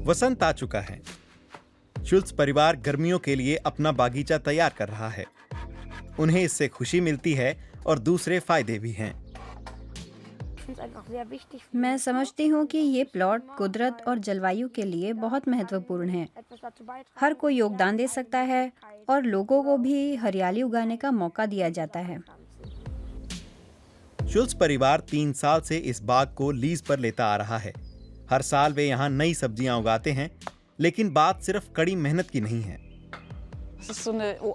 वसंत आ चुका है। शुल्स परिवार गर्मियों के लिए अपना बागीचा तैयार कर रहा है। उन्हें इससे खुशी मिलती है और दूसरे फायदे भी हैं। मैं समझती हूँ कि ये प्लॉट कुदरत और जलवायु के लिए बहुत महत्वपूर्ण है। हर कोई योगदान दे सकता है और लोगों को भी हरियाली उगाने का मौका दिया जाता है। शुल्स परिवार 3 साल से इस बाग को लीज पर लेता आ रहा है। हर साल वे यहाँ नई सब्जियां उगाते हैं, लेकिन बात सिर्फ कड़ी मेहनत की नहीं है।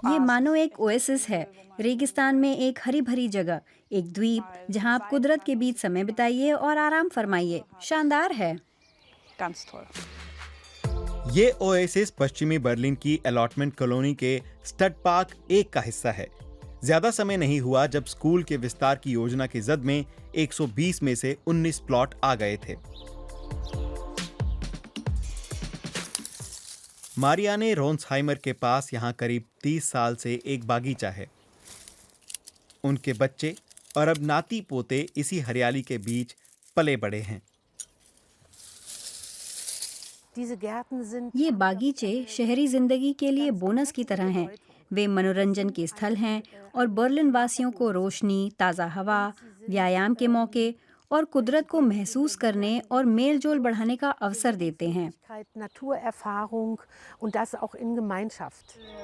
ये मानो एक ओएसिस है, रेगिस्तान में एक हरी भरी जगह, एक द्वीप जहाँ आप कुदरत के बीच समय बिताइए और आराम फरमाइए। शानदार है। ये ओएसिस पश्चिमी बर्लिन की अलॉटमेंट कॉलोनी के स्टड पार्क 1 का हिस्सा है। ज्यादा समय नहीं हुआ जब स्कूल के विस्तार की योजना की जद में 120 में से 19 प्लॉट आ गए थे। मारियाने रोन्सहाइमर के पास यहाँ करीब 30 साल से एक बागीचा है। उनके बच्चे और अब नाती पोते इसी हरियाली के बीच पले बड़े हैं। ये बागीचे शहरी जिंदगी के लिए बोनस की तरह हैं। वे मनोरंजन के स्थल हैं और बर्लिन वासियों को रोशनी, ताज़ा हवा, व्यायाम के मौके और कुदरत को महसूस करने और मेलजोल बढ़ाने का अवसर देते हैं।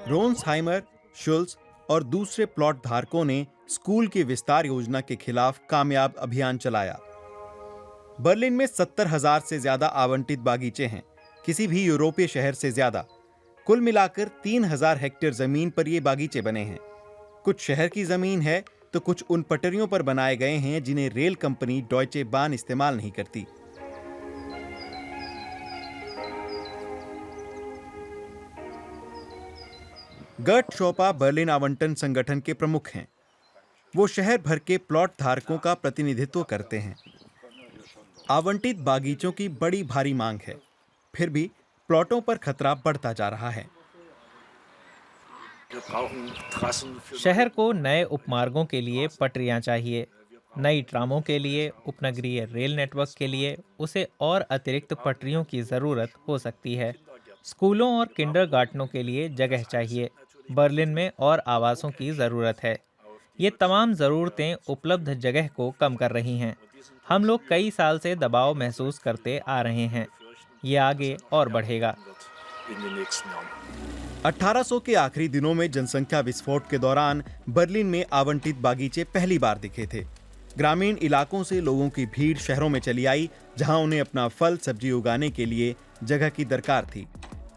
रोन्सहाइमर, शुल्स और दूसरे प्लॉट धारकों ने स्कूल की विस्तार योजना के खिलाफ कामयाब अभियान चलाया। बर्लिन में 70,000 से ज्यादा आवंटित बागीचे हैं, किसी भी यूरोपीय शहर से ज्यादा। कुल मिलाकर 3,000 हेक्टेयर जमीन पर ये बागीचे बने हैं। कुछ शहर की जमीन है तो कुछ उन पटरियों पर बनाए गए हैं जिन्हें रेल कंपनी डॉयचे बान इस्तेमाल नहीं करती। गर्ट शोपा बर्लिन आवंटन संगठन के प्रमुख हैं। वो शहर भर के प्लॉट धारकों का प्रतिनिधित्व करते हैं। आवंटित बागीचों की बड़ी भारी मांग है, फिर भी प्लॉटों पर खतरा बढ़ता जा रहा है। शहर को नए उपमार्गों के लिए पटरियां चाहिए। नई ट्रामों के लिए, उपनगरीय रेल नेटवर्क के लिए उसे और अतिरिक्त पटरियों की ज़रूरत हो सकती है। स्कूलों और किंडरगार्टनों के लिए जगह चाहिए। बर्लिन में और आवासों की ज़रूरत है। ये तमाम ज़रूरतें उपलब्ध जगह को कम कर रही हैं। हम लोग कई साल से दबाव महसूस करते आ रहे हैं। ये आगे और बढ़ेगा। 1800 के आखिरी दिनों में जनसंख्या विस्फोट के दौरान बर्लिन में आवंटित बागीचे पहली बार दिखे थे। ग्रामीण इलाकों से लोगों की भीड़ शहरों में चली आई, जहां उन्हें अपना फल सब्जी उगाने के लिए जगह की दरकार थी।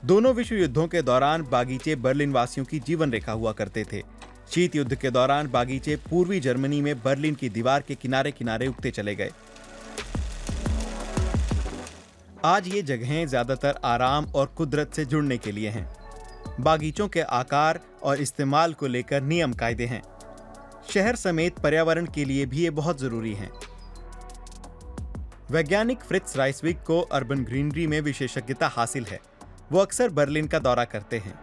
दोनों विश्व युद्धों के दौरान बागीचे बर्लिन वासियों की जीवन रेखा हुआ करते थे। शीत युद्ध के दौरान बागीचे पूर्वी जर्मनी में बर्लिन की दीवार के किनारे किनारे उगते चले गए। आज ये जगहें ज्यादातर आराम और कुदरत से जुड़ने के लिए हैं। बागीचों के आकार और इस्तेमाल को लेकर नियम कायदे हैं। शहर समेत पर्यावरण के लिए भी ये बहुत जरूरी हैं। वैज्ञानिक फ्रिट्ज राइसविक को अर्बन ग्रीनरी में विशेषज्ञता हासिल है। वो अक्सर बर्लिन का दौरा करते हैं।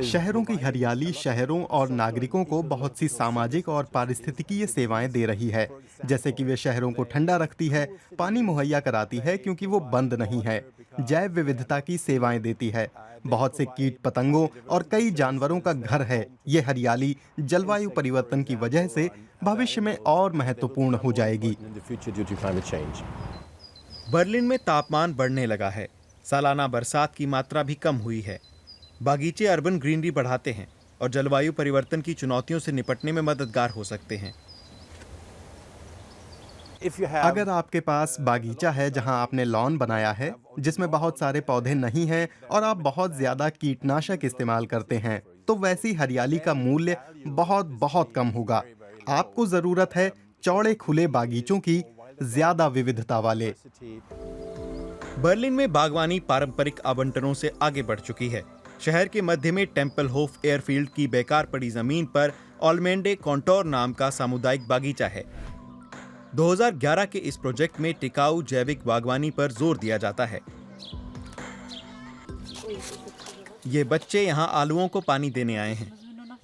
शहरों की हरियाली शहरों और नागरिकों को बहुत सी सामाजिक और पारिस्थितिकीय सेवाएं दे रही है, जैसे कि वे शहरों को ठंडा रखती है, पानी मुहैया कराती है क्योंकि वो बंद नहीं है, जैव विविधता की सेवाएं देती है, बहुत से कीट पतंगों और कई जानवरों का घर है। ये हरियाली जलवायु परिवर्तन की वजह से भविष्य में और महत्वपूर्ण हो जाएगी। बर्लिन में तापमान बढ़ने लगा है। सालाना बरसात की मात्रा भी कम हुई है। बागीचे अर्बन ग्रीनरी बढ़ाते हैं और जलवायु परिवर्तन की चुनौतियों से निपटने में मददगार हो सकते हैं। अगर आपके पास बागीचा है जहां आपने लॉन बनाया है, जिसमें बहुत सारे पौधे नहीं हैं और आप बहुत ज्यादा कीटनाशक इस्तेमाल करते हैं, तो वैसी हरियाली का मूल्य बहुत बहुत कम होगा। आपको जरूरत है चौड़े खुले बागीचों की, ज्यादा विविधता वाले। बर्लिन में बागवानी पारंपरिक आवंटनों से आगे बढ़ चुकी है। शहर के मध्य में टेम्पलहोफ एयरफील्ड की बेकार पड़ी जमीन पर ऑलमेंडे कॉन्टोर नाम का सामुदायिक बागीचा है। 2011 के इस प्रोजेक्ट में टिकाऊ जैविक बागवानी पर जोर दिया जाता है। ये बच्चे यहाँ आलूओं को पानी देने आए हैं।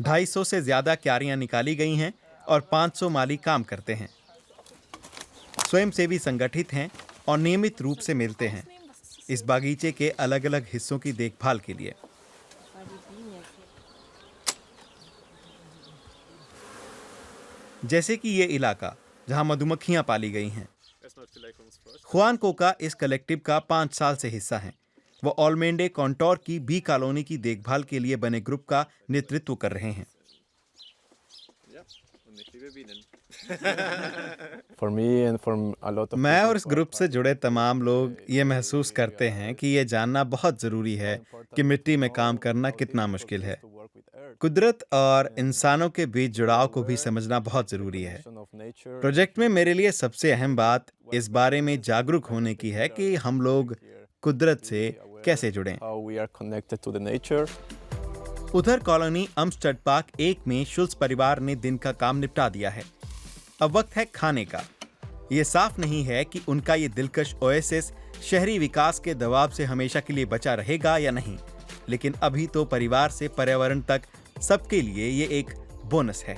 250 से ज्यादा क्यारियां निकाली गई हैं। और 500 माली काम करते हैं। स्वयंसेवी संगठित हैं, 4 लोग यहाँ काम करते हैं। और नियमित रूप से मिलते हैं इस बागीचे के अलग अलग हिस्सों की देखभाल के लिए। जैसे कि ये इलाका जहां मधुमक्खियां पाली गई हैं। खुआन कोका इस कलेक्टिव का 5 साल से हिस्सा हैं। वो ऑलमेंडे कॉन्टोर की बी कॉलोनी की देखभाल के लिए बने ग्रुप का नेतृत्व कर रहे हैं। मैं और इस ग्रुप से जुड़े तमाम लोग ये महसूस करते हैं कि ये जानना बहुत जरूरी है कि मिट्टी में काम करना कितना मुश्किल है। कुदरत और इंसानों के बीच जुड़ाव को भी समझना बहुत जरूरी है। प्रोजेक्ट में मेरे लिए सबसे अहम बात इस बारे में जागरूक होने की है कि हम लोग कुदरत से कैसे जुड़ें। उधर कॉलोनी अम्स्टर्ड पार्क 1 में शुल्स परिवार ने दिन का काम निपटा दिया है। अब वक्त है खाने का। ये साफ नहीं है कि उनका ये दिलकश ओएसिस शहरी विकास के दबाव से हमेशा के लिए बचा रहेगा या नहीं, लेकिन अभी तो परिवार से पर्यावरण तक सबके लिए ये एक बोनस है।